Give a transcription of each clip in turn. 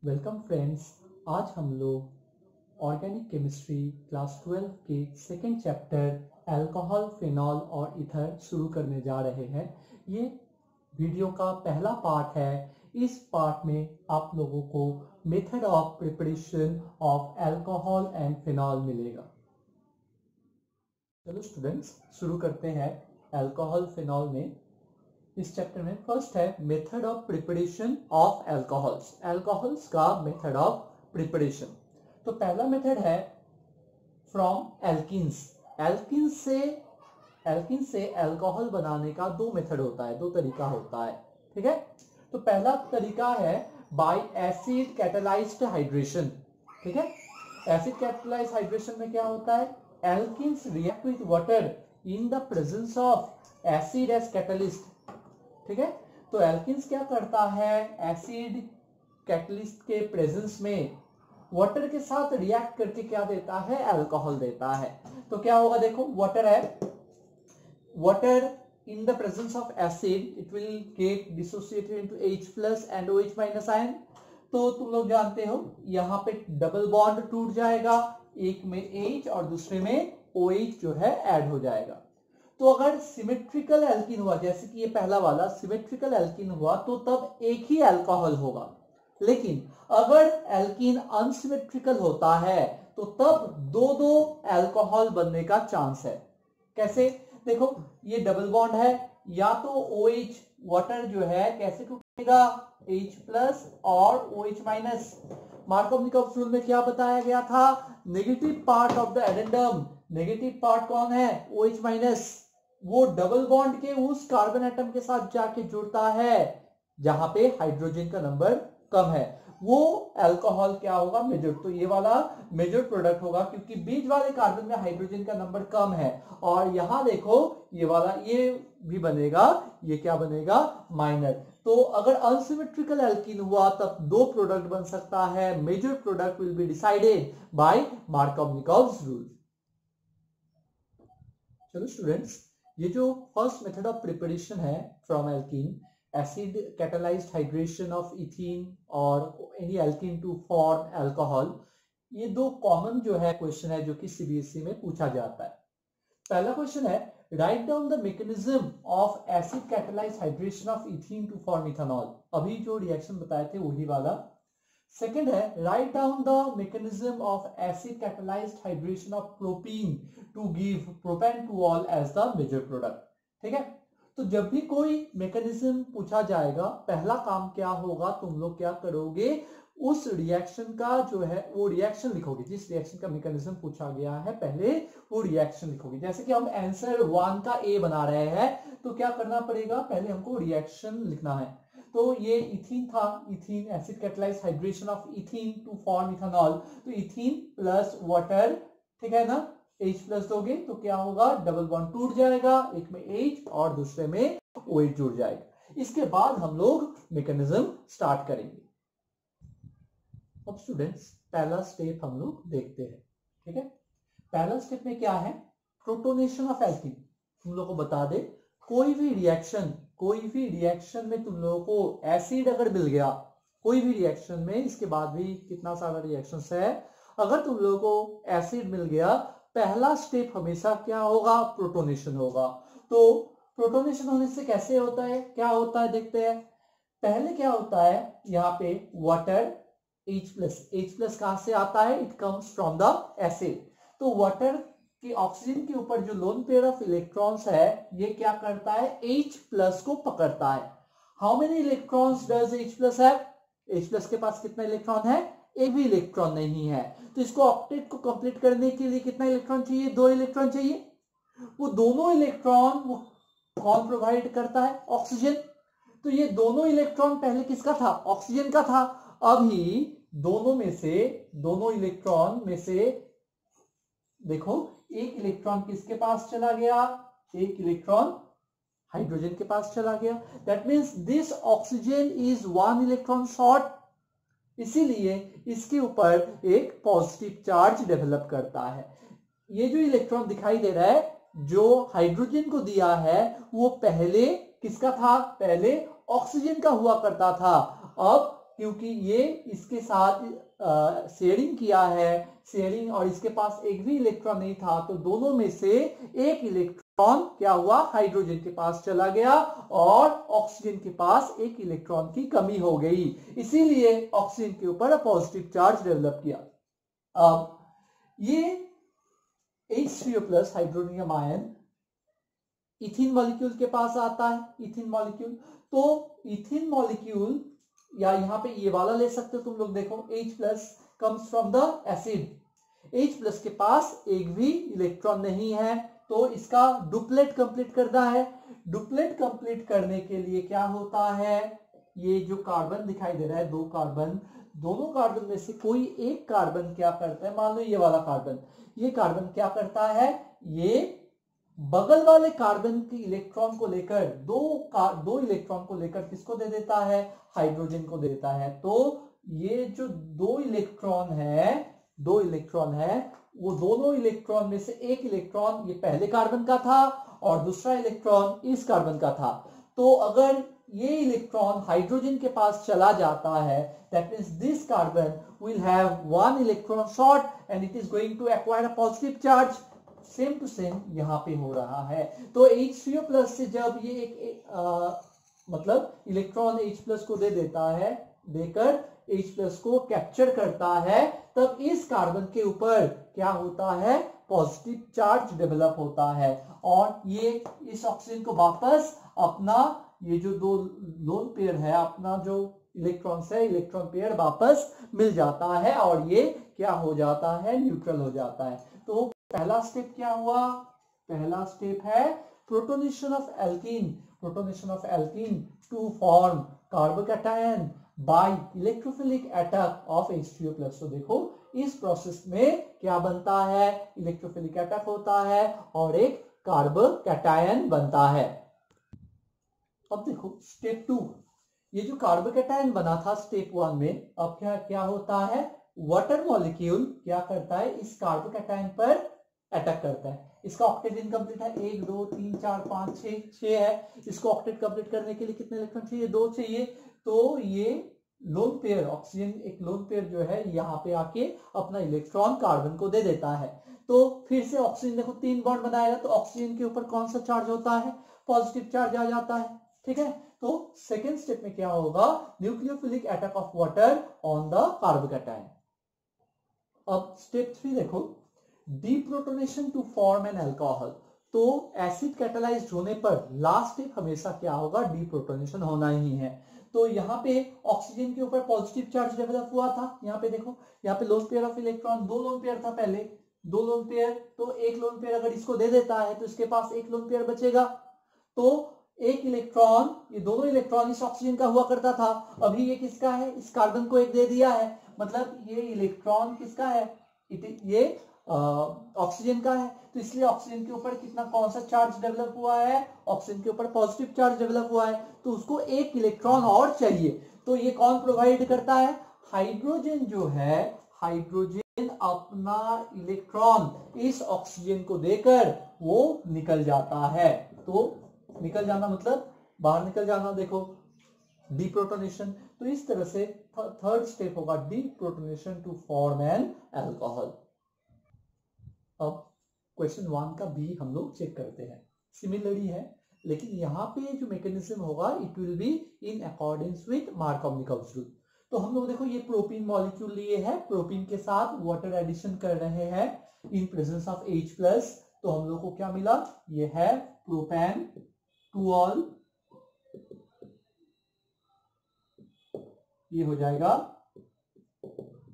Welcome friends. आज हम लोग ऑर्गेनिक केमिस्ट्री क्लास 12 के सेकेंड चैप्टर अल्कोहल, फिनॉल और ईथर शुरू करने जा रहे हैं। ये वीडियो का पहला पार्ट है। इस पार्ट में आप लोगों को method of preparation of alcohol and phenol मिलेगा। चलो स्टूडेंट्स शुरू करते हैं। अल्कोहल फिनॉल में इस चैप्टर में फर्स्ट है method of preparation of alcohols. Alcohols का मेथड ऑफ प्रिपरेशन। तो पहला मेथड है फ्रॉम एल्किन्स। एल्किन से अल्कोहल बनाने का दो मेथड होता है, दो तरीका होता है। ठीक है, तो पहला तरीका है बाय एसिड कैटालाइज्ड हाइड्रेशन। ठीक है, एसिड कैटालाइज्ड हाइड्रेशन में क्या होता है, alkenes react with water in the presence of acid as catalyst. ठीक है, तो एल्किन्स क्या करता है, एसिड कैटलिस्ट के प्रेजेंस में वाटर के साथ रिएक्ट करके क्या देता है, अल्कोहल देता है। तो क्या होगा, देखो वाटर है, water in the presence of acid it will get dissociated into H+ and OH- ion. तो तुम लोग जानते हो यहाँ पे डबल बॉन्ड टूट जाएगा, एक में H और दूसरे में OH जो है ऐड हो जाएगा। तो अगर सिमेट्रिकल एल्कीन हुआ, जैसे कि ये पहला वाला सिमेट्रिकल एल्कीन हुआ, तो तब एक ही अल्कोहल होगा। लेकिन अगर एल्कीन अनसिमेट्रिकल होता है तो तब दो दो अल्कोहल बनने का चांस है। कैसे, देखो ये डबल बॉन्ड है, या तो OH वाटर जो है कैसे टूटेगा, H+ और OH-। मार्कोव-निकोव्स रूल में क्या बताया गया था, negative part of the addendum, negative part कौन है, OH-, वो डबल बॉन्ड के उस कार्बन एटम के साथ जाके जुड़ता है जहां पे हाइड्रोजन का नंबर कम है, वो अल्कोहल क्या होगा, मेजर। तो ये वाला मेजर प्रोडक्ट होगा क्योंकि बीच वाले कार्बन में हाइड्रोजन का नंबर कम है। और यहां देखो ये वाला ये भी बनेगा, ये क्या बनेगा, माइनर। तो अगर अनसिमेट्रिकल एल्कीन हुआ तब दो प्रोडक्ट बन सकता है। Major product will be decided by Markovnikov's rule. चलो स्टूडेंट्स, ये जो फर्स्ट मेथड ऑफ प्रिपरेशन है from alkene, acid catalysed hydration of ethene और any alkene to form alcohol, ये दो कॉमन जो है क्वेश्चन है जो कि CBSE में पूछा जाता है। पहला क्वेश्चन है write down the mechanism of acid catalysed hydration of ethene to form ethanol. अभी जो रिएक्शन बताए थे वही वाला। सेकेंड है write down the mechanism of acid catalysed hydration of propene to give propanol as the major product. ठीक है, तो जब भी कोई मैकेनिज्म पूछा जाएगा, पहला काम क्या होगा, तुम लोग क्या करोगे, उस रिएक्शन का जो है वो रिएक्शन लिखोगे। जिस रिएक्शन का मैकेनिज्म पूछा गया है पहले वो रिएक्शन लिखोगे। जैसे कि हम आंसर 1 का A बना रहे हैं, तो क्या करना पड़ेगा, पहले हमको रिएक्शन लिखना है। तो ये इथीन था, ethene acid catalysed hydration of ethene to form ethanol. तो इथीन प्लस वाटर, ठीक है ना, H+ दोगे तो क्या होगा, डबल बॉन्ड टूट जाएगा, एक में H और दूसरे में OH जुड़ जाएगा। इसके बाद हम लोग मैकेनिज्म स्टार्ट करेंगे। अब स्टूडेंट्स पहला स्टेप हम लोग देखते हैं। ठीक है, पहला स्टेप में क्या है, प्रोटोनेशन ऑफ एल्कीन। तुम लोग को बता दे, कोई भी रिएक्शन में तुम लोगों को एसिड अगर मिल गया, कोई भी रिएक्शन में, इसके बाद भी कितना सारा रिएक्शंस है, अगर तुम लोगों को एसिड मिल गया, पहला स्टेप हमेशा क्या होगा, प्रोटोनेशन होगा। तो प्रोटोनेशन होने से कैसे होता है, क्या होता है देखते हैं। पहले क्या होता है, यहाँ पे वाटर H+ कहां से आता है, it comes from the acid. तो वाटर कि ऑक्सीजन के ऊपर जो लोन पेयर ऑफ इलेक्ट्रॉन्स है, ये क्या करता है, H+ को पकड़ता है। How many electrons does H+ have, H+ के पास कितना इलेक्ट्रॉन है, एक भी इलेक्ट्रॉन नहीं है। तो इसको ऑक्टेट को कंप्लीट करने के लिए कितना इलेक्ट्रॉन चाहिए, 2 इलेक्ट्रॉन चाहिए। वो दोनों इलेक्ट्रॉन वो कौन प्रोवाइड करता है, ऑक्सीजन। तो ये दोनों इलेक्ट्रॉन पहले किसका था, ऑक्सीजन का था। अभी दोनों इलेक्ट्रॉन में से देखो, एक इलेक्ट्रॉन किसके पास चला गया, एक इलेक्ट्रॉन हाइड्रोजन के पास चला गया। That means this oxygen is 1 electron short, इसीलिए इसके ऊपर एक पॉजिटिव चार्ज डेवलप करता है। ये जो इलेक्ट्रॉन दिखाई दे रहा है, जो हाइड्रोजन को दिया है, वो पहले किसका था, पहले ऑक्सीजन का हुआ करता था। अब क्योंकि ये इसके साथ शेयरिंग किया है, शेयरिंग, और इसके पास एक भी इलेक्ट्रॉन नहीं था, तो दोनों में से एक इलेक्ट्रॉन क्या हुआ, हाइड्रोजन के पास चला गया और ऑक्सीजन के पास एक इलेक्ट्रॉन की कमी हो गई, इसीलिए ऑक्सीजन के ऊपर पॉजिटिव चार्ज डेवलप किया। अब ये H3O+ हाइड्रोनियम आयन इथिन मॉलिक्यूल के पास आता है, इथिन मॉलिक्यूल, तो इथिन मॉलिक्यूल, या यहां पे ये वाला ले सकते हो तुम लोग, देखो H+ comes from the acid, H+ के पास एक भी इलेक्ट्रॉन नहीं है, तो इसका डुप्लेट कंप्लीट करना है। डुप्लेट कंप्लीट करने के लिए क्या होता है, ये जो कार्बन दिखाई दे रहा है, दो कार्बन, दोनों कार्बन में से कोई एक कार्बन क्या करता है, मान लो ये वाला कार्बन, ये कार्बन क्या करता है, ये बगल वाले कार्बन के इलेक्ट्रॉन को लेकर दो इलेक्ट्रॉन को लेकर किसको दे देता है, हाइड्रोजन को दे देता है। तो ये जो दो इलेक्ट्रॉन है वो दोनों इलेक्ट्रॉन में से एक इलेक्ट्रॉन ये पहले कार्बन का था और दूसरा इलेक्ट्रॉन इस कार्बन का था। तो अगर ये इलेक्ट्रॉन हाइड्रोजन के पास चला जाता है, that means this carbon will have one electron short and it is going to acquire a positive charge। Same to same यहाँ पे हो रहा है। तो H3O+ से जब ये मतलब इलेक्ट्रॉन H+ को दे देता है, देकर H+ को कैप्चर करता है, तब इस कार्बन के ऊपर क्या होता है, पॉजिटिव चार्ज डेवलप होता है और ये इस ऑक्सीजन को वापस अपना ये जो दो लोन पेयर है, अपना जो इलेक्ट्रॉन्स है, इलेक्ट्रॉन पेयर वापस मिल जाता है और ये क्या हो जाता है, न्यूट्रल हो जाता है। तो पहला स्टेप क्या हुआ, पहला स्टेप है protonation of alkene, protonation of alkene to form carbocation by electrophilic attack of H3O+। तो देखो इस प्रोसेस में क्या बनता है, इलेक्ट्रोफिलिक अटैक होता है और एक कार्बोकैटायन बनता है। अब देखो स्टेप 2, ये जो कार्बोकैटायन बना था स्टेप 1 में, अब क्या होता है, वाटर मॉलिक्यूल क्या करता है, इस कार्बोकैटायन पर अटैक करता है। इसका ऑक्टेट इनकम्प्लीट है, 1 2 3 4 5 6 है। इसको ऑक्टेट कंप्लीट करने के लिए कितने इलेक्ट्रॉन चाहिए, 2 चाहिए। तो ये लोन पेयर ऑक्सीजन, एक लोन पेयर जो है यहाँ पे आके अपना इलेक्ट्रॉन कार्बन को दे देता है। तो फिर से ऑक्सीजन देखो 3 बॉन्ड बनाएगा, तो ऑक्सीजन के ऊपर कौन सा चार्ज होता है, पॉजिटिव चार्ज आ जाता है, ठीक है। तो सेकेंड स्टेप में क्या होगा, nucleophilic attack of water on the carbocation. अब स्टेप 3 देखो, deprotonation to form an alcohol. तो एसिड कैटालाइज्ड होने पर लास्ट स्टेप हमेशा क्या होगा, डीप्रोटोनेशन होना ही है। तो यहाँ पे ऑक्सीजन के ऊपर पॉजिटिव चार्ज डेवलप हुआ था, यहाँ पे देखो, यहाँ पे lone pair of electron, 2 lone pair था पहले, 2 लोन पेयर, तो एक लोन पेयर अगर इसको दे देता है तो इसके पास एक लोन पेयर बचेगा। तो एक इलेक्ट्रॉन, ये दोनों इलेक्ट्रॉन इस ऑक्सीजन का हुआ करता था, अभी ये किसका है, इस कार्बन को एक दे दिया है, मतलब ये इलेक्ट्रॉन किसका है, ये ऑक्सीजन का है। तो इसलिए ऑक्सीजन के ऊपर कितना, कौन सा चार्ज डेवलप हुआ है, ऑक्सीजन के ऊपर पॉजिटिव चार्ज डेवलप हुआ है, तो उसको एक इलेक्ट्रॉन और चाहिए। तो ये कौन प्रोवाइड करता है, हाइड्रोजन जो है, हाइड्रोजन अपना इलेक्ट्रॉन इस ऑक्सीजन को देकर वो निकल जाता है। तो निकल जाना मतलब बाहर निकल जाना, देखो डीप्रोटोनेशन। तो इस तरह से थर्ड स्टेप होगा deprotonation to form an alcohol. अब क्वेश्चन 1 का भी हम लोग चेक करते हैं, सिमिलरली है, लेकिन यहाँ पे जो मैकेनिज्म होगा it will be in accordance with Markov-Nichols rule. तो हम लोग देखो ये प्रोपीन मॉलिक्यूल लिए है, प्रोपीन के साथ वाटर एडिशन कर रहे हैं इन प्रेजेंस ऑफ H+। तो हम लोग को क्या मिला, ये है प्रोपेन 2ऑल, ये हो जाएगा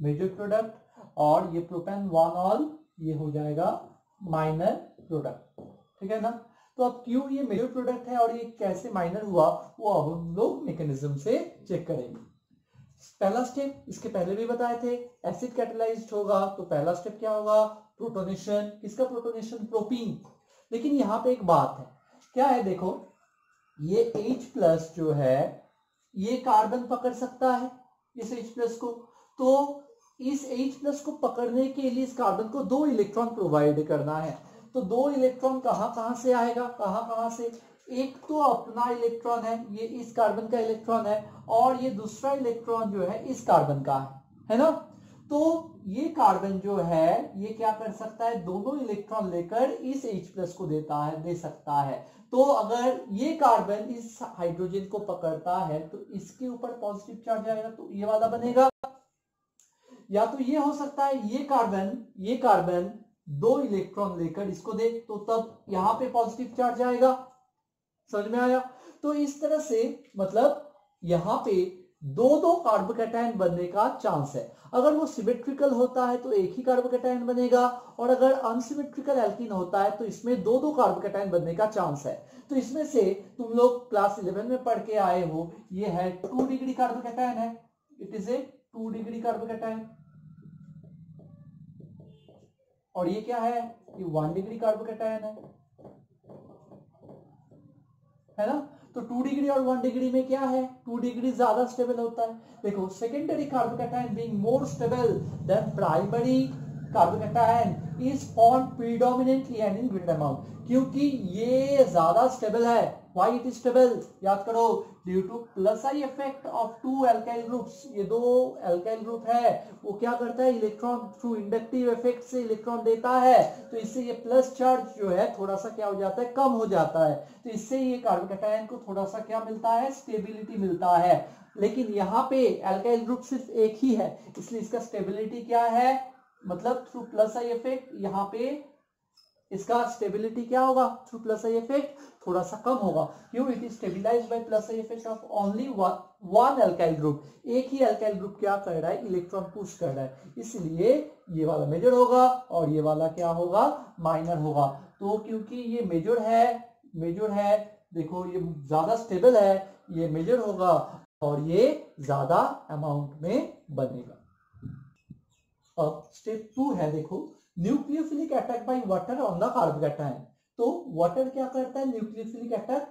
मेजर प्रोडक्ट, और ये प्रोपेन 1ऑल ये हो जाएगा माइनर प्रोडक्ट, ठीक है ना। तो अब क्यों ये मेजर प्रोडक्ट है और ये कैसे माइनर हुआ, वो अब हम लोग मैकेनिज्म से चेक करेंगे। पहला स्टेप इसके पहले भी बताए थे, एसिड कैटालाइज्ड होगा तो पहला स्टेप क्या होगा, प्रोटोनेशन। किसका प्रोटोनेशन, प्रोपीन। लेकिन यहाँ पे एक बात है, क्या है, देखो ये H+ जो है ये कार्बन पकड़ सकता है इस H+ को, तो इस H+ को पकड़ने के लिए इस कार्बन को 2 इलेक्ट्रॉन प्रोवाइड करना है। तो 2 इलेक्ट्रॉन कहां से आएगा, कहां से, एक तो अपना इलेक्ट्रॉन है, ये इस कार्बन का इलेक्ट्रॉन है, और ये दूसरा इलेक्ट्रॉन जो है इस कार्बन का है ना। तो ये कार्बन जो है ये क्या कर सकता है, दोनों इलेक्ट्रॉन लेकर इस H+ को दे सकता है। तो अगर ये कार्बन इस हाइड्रोजन को पकड़ता है तो इसके ऊपर पॉजिटिव चार्ज आएगा, तो ये वाला बनेगा। या तो ये हो सकता है ये कार्बन 2 इलेक्ट्रॉन लेकर इसको दे, तो तब यहां पे पॉजिटिव चार्ज आएगा। समझ में आया? तो इस तरह से मतलब यहां पे 2 कार्बोकैटायन बनने का चांस है। अगर वो सिमेट्रिकल होता है तो एक ही कार्बोकैटायन बनेगा, और अगर अनसिमेट्रिकल एल्कीन होता है तो इसमें 2 कार्बोकैटायन बनने का चांस है। तो इसमें से तुम लोग क्लास 11 में पढ़ के आए हो, ये है 2 डिग्री कार्बोकैटायन है, it is a 2 degree carbocation. और ये क्या है, ये 1 डिग्री कार्बोकैटायन है ना। तो 2 डिग्री और 1 डिग्री में क्या है, 2 डिग्री ज्यादा स्टेबल होता है। देखो secondary carbocation being more stable then primary carbocation is formed predominantly and in great amount, क्योंकि ये ज्यादा स्टेबल है। व्हाई इट इज स्टेबल, याद करो, due two plus I effect of 2 alkyl groups. ये 2 अल्काइल ग्रुप है, वो क्या करता है, इलेक्ट्रॉन थ्रू इंडक्टिव इफेक्ट से इलेक्ट्रॉन देता है, तो इससे ये प्लस चार्ज जो है थोड़ा सा क्या हो जाता है, कम हो जाता है। तो इससे ये कार्बोकैटायन को थोड़ा सा क्या मिलता है, स्टेबिलिटी मिलता है। लेकिन यहाँ पे अल्काइल ग्रुप सिर्फ एक ही है, इसलिए इसका स्टेबिलिटी क्या है, मतलब थ्रू प्लस आई इफेक्ट यहाँ पे इसका स्टेबिलिटी क्या होगा, थ्रू प्लस आई इफेक्ट थोड़ा सा कम होगा। क्यों, it is stabilised by plus I effect of only one alkyl group. एक ही अल्काइल ग्रुप क्या कर रहा है, इलेक्ट्रॉन पुश कर रहा है, इसलिए ये वाला मेजर होगा और ये वाला क्या होगा, माइनर होगा। तो क्योंकि ये मेजर है, देखो ये ज्यादा स्टेबल है, ये मेजर होगा और ये ज्यादा अमाउंट में बनेगा। अब स्टेप 2 है, देखो nucleophilic attack by water on the carbocation. तो वाटर क्या करता है, न्यूक्लियोफिलिक अटैक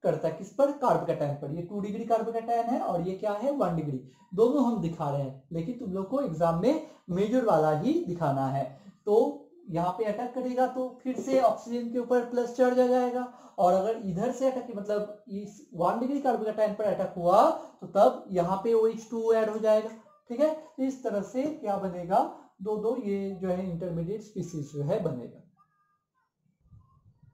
करता है किस पर, कार्बोकैटायन पर। ये 2 डिग्री कार्बोकैटायन है और ये क्या है, 1 डिग्री। दोनों हम दिखा रहे हैं, लेकिन तुम लोग को एग्जाम में मेजर वाला ही दिखाना है। तो यहाँ पे अटैक करेगा तो फिर से ऑक्सीजन के ऊपर प्लस चार्ज आ जाएगा, और अगर इधर से अटैक मतलब इस 1 डिग्री कार्बोकैटायन पर अटैक हुआ तो तब यहाँ पे OH2 ऐड हो जाएगा। ठीक है, तो इस तरह से क्या बनेगा, 2 ये जो है इंटरमीडिएट स्पीसीज जो है बनेगा।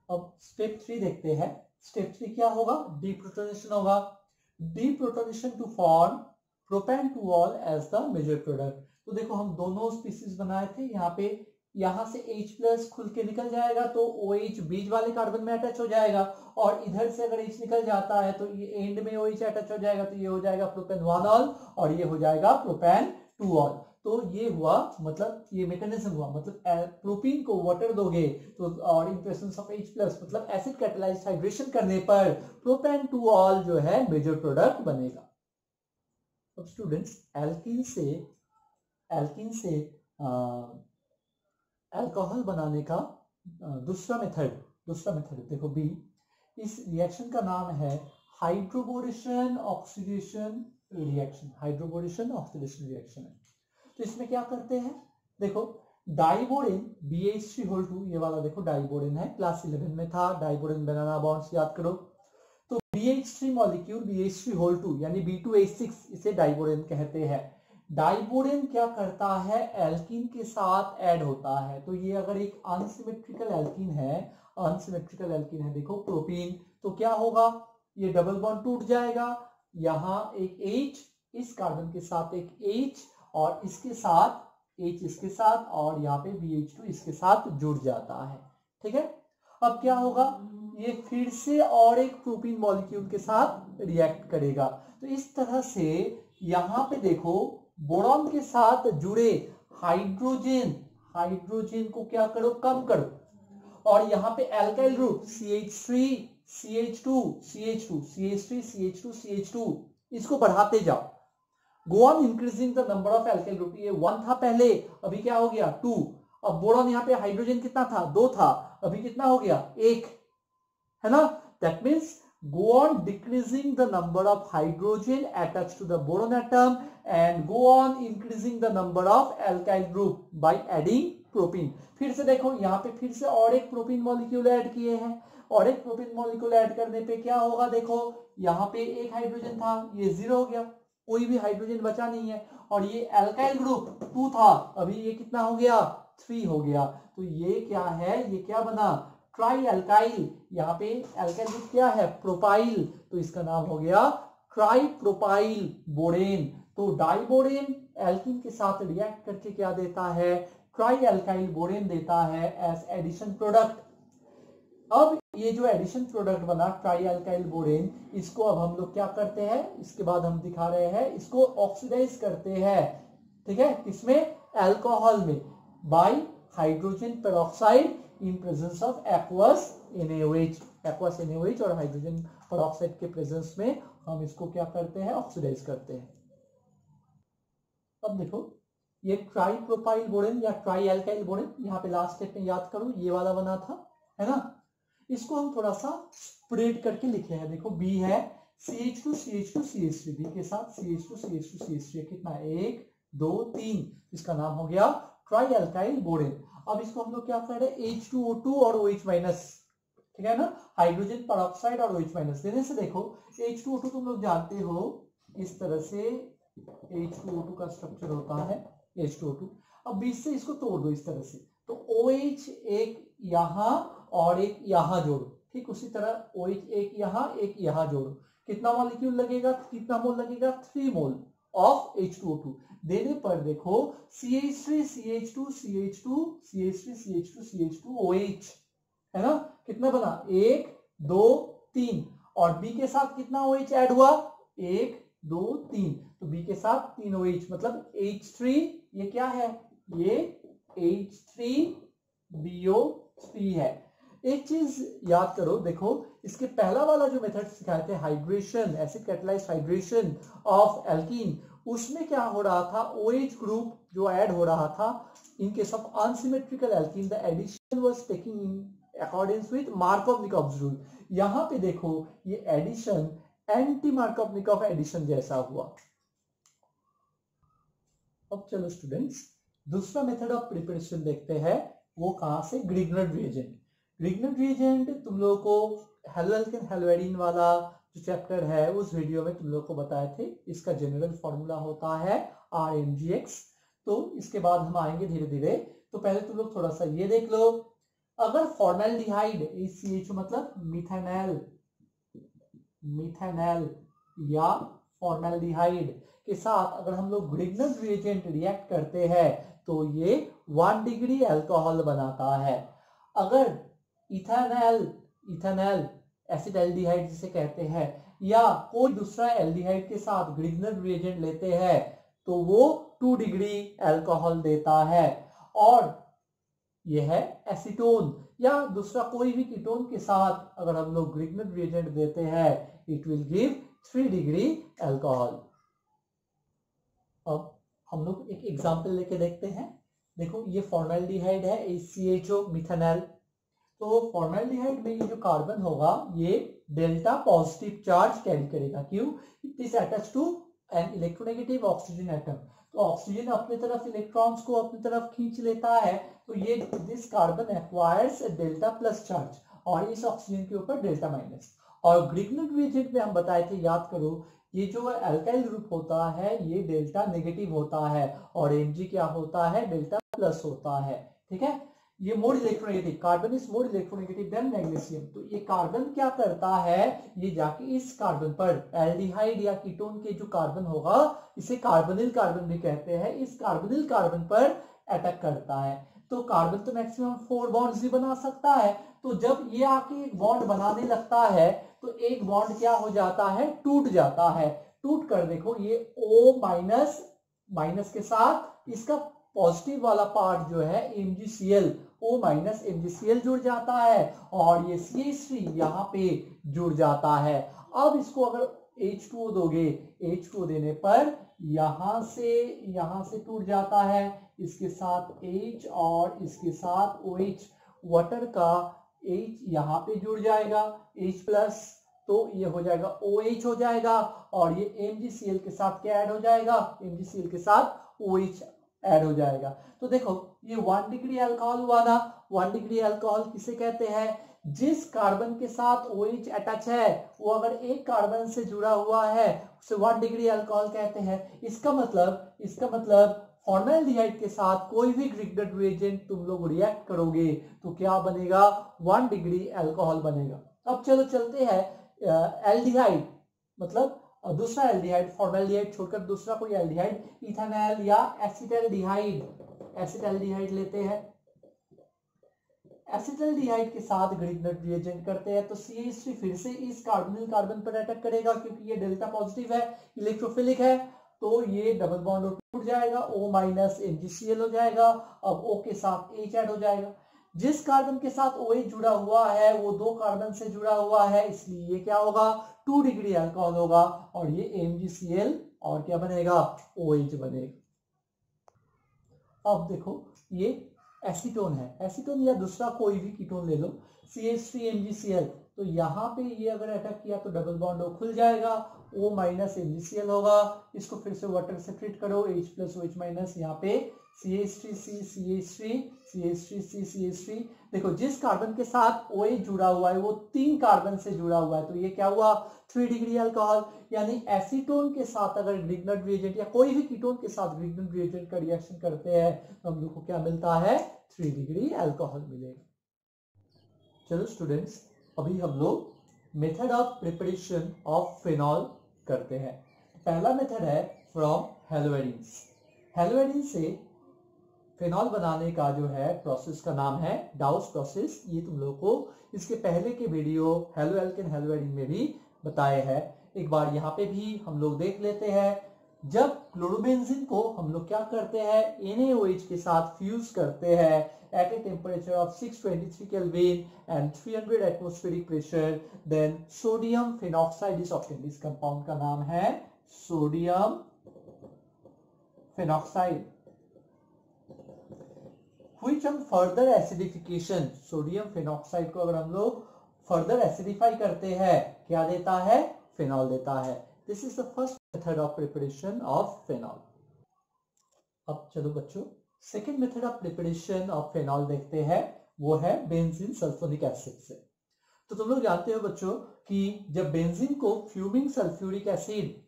अब स्टेप 3 देखते हैं। स्टेप 3 क्या होगा, डीप्रोटोनेशन होगा। Deprotonation to form propane two ol as the major product. तो देखो हम दोनों स्पीसीज बनाए थे, यहाँ से H+ खुल के निकल जाएगा तो OH बीच वाले कार्बन में अटैच हो जाएगा, और इधर से अगर H निकल जाता है तो ये एंड में OH अटैच हो जाएगा, तो ये हो जाएगा प्रोपेन-1-ऑल और ये हो जाएगा प्रोपेन-2-ऑल। तो ये हुआ, मतलब ये मैकेनिज्म हुआ, मतलब प्रोपीन को वाटर दोगे तो और इन प्रेजेंस ऑफ H+ मतलब एसिड कैटालाइज्ड हाइड्रेशन करने पर प्रोपेन-2-ऑल जो है मेजर प्रोडक्ट बनेगा। अब स्टूडेंट्स एल्कीन से अल्कोहल बनाने का दूसरा मेथड देखो बी। इस रिएक्शन का नाम है hydroboration oxidation reaction. Hydroboration oxidation reaction है। तो इसमें क्या करते हैं, देखो डाइबोरेन BH3 ये वाला देखो डाइबोरेन है, क्लास 11 में था, डाइबोरेन बनाना बॉन्ड्स याद करो। तो BH3 मॉलिक्यूल BH3 यानी B2H6 इसे डाइबोरेन कहते हैं। डाइबोरेन क्या करता है, एल्कीन के साथ ऐड होता है। तो ये अगर एक अनसिमेट्रिकल एल्कीन है, देखो प्रोपीन, तो क्या होगा, ये डबल बॉन्ड टूट जाएगा, यहाँ एक H, इस कार्बन के साथ एक H, और इसके साथ H इसके साथ, और यहाँ पे BH2 इसके साथ जुड़ जाता है। ठीक है, अब क्या होगा, ये फिर से और एक प्रोपीन मॉलिक्यूल के साथ रिएक्ट करेगा। तो इस तरह से यहाँ पे देखो बोरॉन के साथ जुड़े हाइड्रोजन को क्या करो, कम करो, और यहाँ पे alkyl group CH3 CH2 CH2 CH3 CH2 CH2 इसको बढ़ाते जाओ। Go on increasing the number of alkyl group. ये 1 था पहले, अभी क्या हो गया 2। अब बोरॉन यहाँ पे हाइड्रोजन कितना था, 2 था, अभी कितना हो गया 1, है ना। That means go on decreasing the number of hydrogen attached to the boron atom and go on increasing the number of alkyl group by adding propene। फिर से देखो यहाँ पे फिर से और एक प्रोपीन मॉलिक्यूल ऐड किए हैं, और एक प्रोपेन मॉलिक्यूल ऐड करने पे क्या होगा, देखो यहाँ पे एक हाइड्रोजन था, ये 0 हो गया, कोई भी हाइड्रोजन बचा नहीं है। और ये एल्काइल ग्रुप 2 था, अभी ये कितना हो गया, 3 हो गया। तो ये क्या है, ये क्या बना, ट्राई एल्काइल। यहाँ पे एल्काइल ग्रुप क्या है, प्रोपाइल, तो इसका नाम हो गया ट्राई प्रोपाइल बोरेन। तो डाइबोरेन एल्कीन के साथ रिएक्ट करके क्या देता है, ट्राई एल्काइल बोरेन देता है एज एडिशन प्रोडक्ट। अब ये जो एडिशन प्रोडक्ट बना ट्राई एल्काइल बोरेन, इसको अब हम लोग क्या करते हैं, इसके बाद हम दिखा रहे हैं, इसको ऑक्सीडाइज करते हैं, ठीक है, किसमें, अल्कोहल में, bye hydrogen peroxide in presence of aqueous NaOH। Aqueous NaOH और हाइड्रोजन पेरोक्साइड के प्रेजेंस में हम इसको क्या करते हैं, ऑक्सीडाइज करते हैं। अब देखो ये ट्राई प्रोपाइल बोरेन या ट्राई एल्काइल बोरेन, यहाँ पे लास्ट स्टेप में याद करो ये वाला बना था, है ना। इसको हम थोड़ा सा स्प्रेड करके लिखे हैं, देखो B है CH2 CH2 CH3, B के साथ CH2 CH2 CH3, कितना 1 2 3, इसका नाम हो गया ट्राई एल्काइल बोरेन। अब इसको हम लोग क्या कर रहे हैं, H2O2 और OH माइनस, ठीक है ना, हाइड्रोजन पेरोक्साइड और OH माइनस देने से देखो H2O2 तुम लोग जानते हो इस तरह से H2O2 का स्ट्रक्चर होता है H2O2। अब बीच से इसको तोड़ दो इस तरह से, तो OH एक यहाँ और एक यहाँ जोड़ो, ठीक उसी तरह OH एक यहाँ जोड़ो, कितना मॉलिक्यूल लगेगा, कितना मोल लगेगा, 3 मोल ऑफ H2O2 देने पर देखो CH3 CH2 CH2 CH3 CH2 CH2 OH, है ना, कितना बना 1 2 3, और B के साथ कितना OH ऐड हुआ, 1 2 3, तो B के साथ 3 OH, मतलब H3, ये क्या है, ये H3BO3 है। एक चीज याद करो, देखो इसके पहला वाला जो मेथड सिखाए थे, hydration, acid catalysed hydration of alkene, उसमें क्या हो रहा था, OH ग्रुप जो ऐड हो रहा था in case of unsymmetrical alkene, the addition was taking in according with Markovnikov's rule. यहाँ पे देखो ये एडिशन एंटी मार्कोव-निकोव एडिशन जैसा हुआ। अब चलो स्टूडेंट्स दूसरा मेथड ऑफ प्रिपरेशन देखते हैं, वो कहां से, ग्रिग्नर रिएजेंट। ग्रिग्नर रिएजेंट तुम लोगों को हेलोएल्केन हेलोएडिन वाला जो चैप्टर है उस वीडियो में तुम लोग को बताए थे, इसका जनरल फॉर्मूला होता है RMGX। तो इसके बाद हम आएंगे धीरे धीरे, तो पहले तुम लोग थोड़ा सा ये देख लो, अगर फॉर्मेल्डिहाइड CH मतलब मिथेनॉल या फॉर्मेल्डिहाइड के साथ अगर हम लोग ग्रिग्नर रिएजेंट रिएक्ट करते हैं तो ये 1 डिग्री अल्कोहल बनाता है। अगर इथेनॉल एसिटाल्डिहाइड जिसे कहते हैं, या कोई दूसरा एल्डिहाइड के साथ ग्रिग्नर रिएजेंट लेते हैं तो वो 2 डिग्री अल्कोहल देता है। और यह है एसीटोन या दूसरा कोई भी कीटोन के साथ अगर हम लोग ग्रिग्नर रिएजेंट देते हैं, it will give 3 degree alcohol. अब हम लोग एक एग्जांपल लेके देखते हैं, देखो ये फॉर्मेल्डिहाइड है HCHO मिथेनॉल। तो फॉर्मेल्डिहाइड में ये जो कार्बन होगा ये डेल्टा पॉजिटिव चार्ज कैरी करेगा, क्यों, it is attached to an electronegative oxygen atom. तो ऑक्सीजन अपने तरफ इलेक्ट्रॉन्स को अपनी तरफ खींच लेता है, तो ये this carbon acquires delta plus charge और इस ऑक्सीजन के ऊपर डेल्टा माइनस। और ग्रिग्नर रिएजेंट में हम बताए थे, याद करो, ये जो अल्काइल ग्रुप होता है ये डेल्टा नेगेटिव होता है और Mg क्या होता है, डेल्टा प्लस होता है, ठीक है। ये more electronegative, carbon is more electronegative than magnesium. तो ये कार्बन क्या करता है, ये जाके इस कार्बन पर, एल्डिहाइड या कीटोन के जो कार्बन होगा इसे कार्बोनिल कार्बन भी कहते हैं, इस कार्बोनिल कार्बन पर अटैक करता है। तो कार्बन तो मैक्सिमम 4 बॉन्ड्स ही बना सकता है, तो जब ये आके एक बॉन्ड बनाने लगता है तो एक बॉन्ड क्या हो जाता है, टूट जाता है। टूट कर देखो ये O माइनस के साथ इसका पॉजिटिव वाला पार्ट जो है MgCl, O माइनस MgCl जुड़ जाता है और ये CH3 यहाँ पे जुड़ जाता है। अब इसको अगर H2O दोगे, H2O देने पर यहाँ से टूट जाता है, इसके साथ H और इसके साथ OH, वाटर का H यहाँ पे जुड़ जाएगा H प्लस, तो ये हो जाएगा OH हो जाएगा और ये MgCl के साथ क्या ऐड हो जाएगा, MgCl के साथ OH ऐड हो जाएगा। तो देखो ये 1 डिग्री अल्कोहल हुआ ना, 1 डिग्री अल्कोहल किसे कहते हैं, जिस कार्बन के साथ OH अटैच है वो अगर एक कार्बन से जुड़ा हुआ है उसे 1 डिग्री अल्कोहल कहते हैं। इसका मतलब फॉर्मेल्डिहाइड के साथ कोई भी ग्रिग्नेट रिएजेंट तुम लोग रिएक्ट करोगे तो क्या बनेगा, 1 डिग्री अल्कोहल बनेगा। अब चलो चलते हैं एल्डिहाइड, मतलब दूसरा एल्डिहाइड, फॉर्मेल्डिहाइड छोड़कर दूसरा कोई एल्डिहाइड, इथेनॉल या एसिटल्डिहाइड लेते हैं। एसिटल्डिहाइड के साथ ग्रिग्नेट रिएजेंट करते हैं तो CH3 फिर से इस कार्बोनिल कार्बन पर अटैक करेगा, क्योंकि ये डेल्टा पॉजिटिव है, इलेक्ट्रोफिलिक है, तो ये डबल बॉन्ड टूट जाएगा, O- MgCl हो जाएगा। अब O के साथ H ऐड हो जाएगा। जिस कार्बन के साथ OH जुड़ा हुआ है वो 2 कार्बन से जुड़ा हुआ है, इसलिए ये क्या होगा, 2 डिग्री अल्कोहल होगा, और ये MgCl और क्या बनेगा, OH बनेगा। अब देखो ये एसीटोन है, एसीटोन या दूसरा कोई भी कीटोन ले लो, CH3MgCl, तो यहाँ पे ये अगर अटैक किया तो डबल बॉन्ड खुल जाएगा, O- MgCl होगा, इसको फिर से वाटर से ट्रीट करो, H + OH-, यहाँ पे CH3C, देखो जिस कार्बन के साथ OH जुड़ा हुआ है वो 3 कार्बन से जुड़ा हुआ है, तो ये क्या हुआ, 3 डिग्री अल्कोहल। यानी एसीटोन के साथ अगर ग्रिग्नेट रिएजेंट या कोई भी कीटोन के साथ ग्रिग्नेट रिएजेंट का रिएक्शन करते हैं तो हम लोग को क्या मिलता है, 3 डिग्री अल्कोहल मिलेगा। चलो स्टूडेंट्स, अभी हम लोग method of preparation of phenol करते हैं। पहला मेथड है फ्रॉम हेलोएडिन्स। हेलोएडिन से फिनॉल बनाने का जो है प्रोसेस का नाम है डाउस प्रोसेस। ये तुम लोगों को इसके पहले के वीडियो हेलो एल्केन हेलोएडिन में भी बताए हैं, एक बार यहाँ पे भी हम लोग देख लेते हैं। जब क्लोरोबेंजीन को हम लोग क्या करते हैं, NaOH के साथ फ्यूज करते हैं at a temperature of 623 Kelvin and 300 atmospheric pressure, then sodium phenoxide is obtained। इस कंपाउंड का नाम है सोडियम फेनॉक्साइड, which हम फर्दर एसिडिफिकेशन, सोडियम फेनॉक्साइड को अगर हम लोग फर्दर एसिडिफाई करते हैं क्या देता है, फिनॉल देता है। This is the first method of preparation of phenol. अब चलो बच्चों second method of preparation of phenol देखते हैं, वो है बेंजीन सल्फोनिक एसिड से। तो तुम लोग जानते हो बच्चों कि जब बेंजीन को fuming sulphuric acid,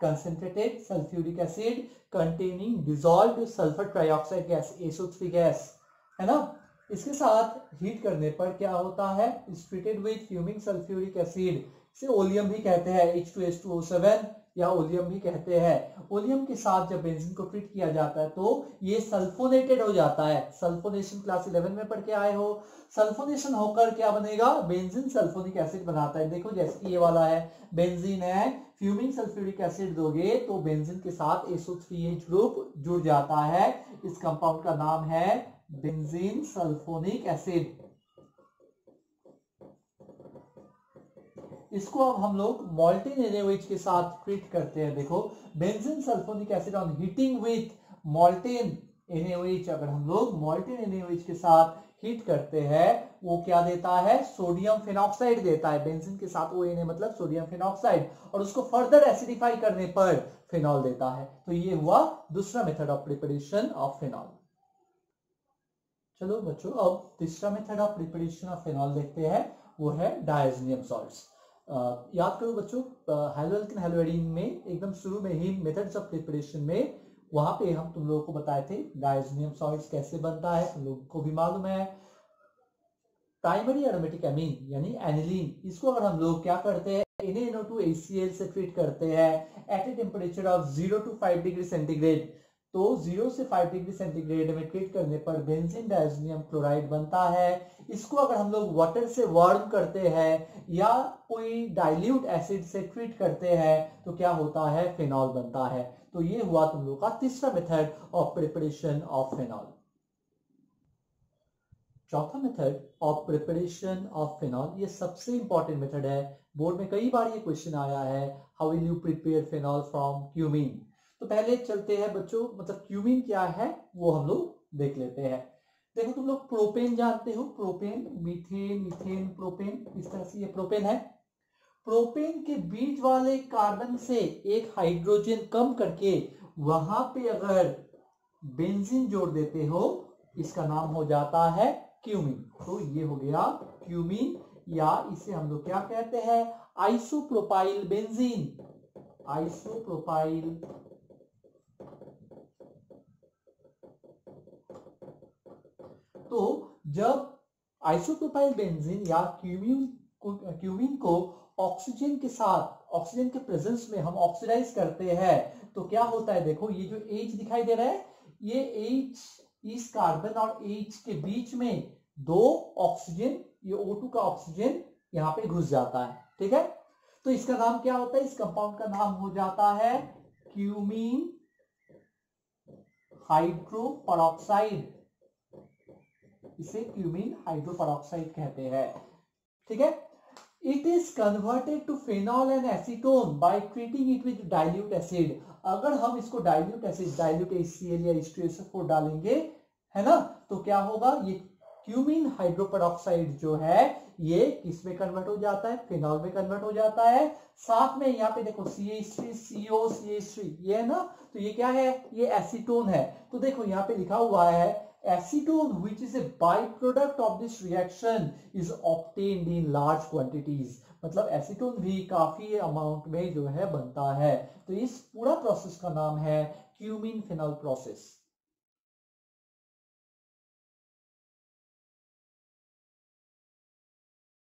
concentrated sulfuric acid containing dissolved sulfur trioxide gas SO3 gas है ना, इसके साथ हीट करने पर क्या होता है, is treated with fuming sulfuric acid, इसे ओलियम भी कहते हैं, H2S2O7 या ओलियम भी कहते हैं। ओलियम के साथ जब बेंजीन को ट्रीट किया जाता है तो ये सल्फोनेटेड हो जाता है। सल्फोनेशन क्लास 11 में पढ़ के आए हो। सल्फोनेशन होकर क्या बनेगा, बेंजीन सल्फोनिक एसिड बनाता है। देखो जैसे कि ये वाला है बेंजीन है, फ्यूमिंग सल्फ्यूरिक एसिड दोगे तो बेंजीन के साथ SO3H ग्रुप जुड़ जाता है। इस कंपाउंड का नाम है बेंजीन सल्फोनिक एसिड। इसको अब हम लोग मॉल्टेन NaOH के साथ ट्रीट करते हैं। देखो benzene sulphonic acid on heating with molten NaOH, अगर हम लोग मॉल्टेन NaOH के साथ हीट करते हैं वो क्या देता है, सोडियम फेनॉक्साइड देता है। बेंजीन के साथ ONA मतलब सोडियम फेनॉक्साइड, और उसको फर्दर एसिडिफाई करने पर फिनॉल देता है। तो ये हुआ दूसरा method of preparation of phenol. चलो बच्चों अब तीसरा method of preparation of phenol देखते हैं, वो है डायज़ोनियम सॉल्ट्स। याद करो बच्चों हेलोएल्केन हेलोएडिन में एकदम शुरू में ही मेथड्स ऑफ प्रिपरेशन में वहां पे हम तुम लोगों को बताए थे डायज़ोनियम सॉल्ट्स कैसे बनता है, तुम लोगों को भी मालूम है। प्राइमरी एरोमेटिक एमीन यानी एनिलीन, इसको अगर हम लोग क्या करते हैं, NaNO2HCl से ट्रीट करते हैं at a temperature of 0 to 5 degree centigrade. तो 0 से 5 डिग्री सेंटीग्रेड में ट्रीट करने पर बेंजीन डायज़ोनियम क्लोराइड बनता है। इसको अगर हम लोग वाटर से वार्म करते हैं या कोई डाइल्यूट एसिड से ट्रीट करते हैं तो क्या होता है, फिनॉल बनता है। तो ये हुआ तुम लोग का तीसरा method of preparation of phenol. चौथा method of preparation of phenol, ये सबसे इंपॉर्टेंट मेथड है, बोर्ड में कई बार ये क्वेश्चन आया है, how will you prepare phenol from cumene. तो पहले चलते हैं बच्चों, मतलब क्यूमीन क्या है वो हम लोग देख लेते हैं। देखो तुम लोग प्रोपेन जानते हो, प्रोपेन, मीथेन, मीथेन, प्रोपेन, इस तरह से ये प्रोपेन है। प्रोपेन के बीच वाले कार्बन से एक हाइड्रोजन कम करके वहां पे अगर बेंजीन जोड़ देते हो, इसका नाम हो जाता है क्यूमीन। तो ये हो गया क्यूमीन, या इसे हम लोग क्या कहते हैं, आइसोप्रोपाइल बेंजीन। आइसोप्रोपाइल तो जब आइसोप्रोपाइल बेंजीन या क्यूमीन को ऑक्सीजन के साथ, ऑक्सीजन के प्रेजेंस में हम ऑक्सीडाइज करते हैं तो क्या होता है, देखो ये जो H दिखाई दे रहा है, ये H, इस कार्बन और H के बीच में दो ऑक्सीजन, ये O2 का ऑक्सीजन यहाँ पे घुस जाता है, ठीक है। तो इसका नाम क्या होता है, इस कंपाउंड का नाम हो जाता है क्यूमीन हाइड्रोपरऑक्साइड। इसे क्यूमीन हाइड्रोपरऑक्साइड कहते हैं, ठीक है। It is converted to phenol and acetone by treating it with dilute acid। अगर हम इसको डाइल्यूट एसिड, डाइल्यूट HCl या H2SO4 डालेंगे, है ना, तो क्या होगा, ये क्यूमीन हाइड्रोपरऑक्साइड जो है ये किस में कन्वर्ट हो जाता है, फिनॉल में कन्वर्ट हो जाता है। साथ में यहाँ पे देखो CH3, CO, CH3, ये है ना, तो ये क्या है, ये एसीटोन है। तो देखो यहाँ पे लिखा हुआ है acetone which is a byproduct of this reaction is obtained in large quantities। मतलब एसीटोन भी काफी अमाउंट में जो है बनता है। तो इस पूरा प्रोसेस का नाम है क्यूमीन फिनॉल प्रोसेस।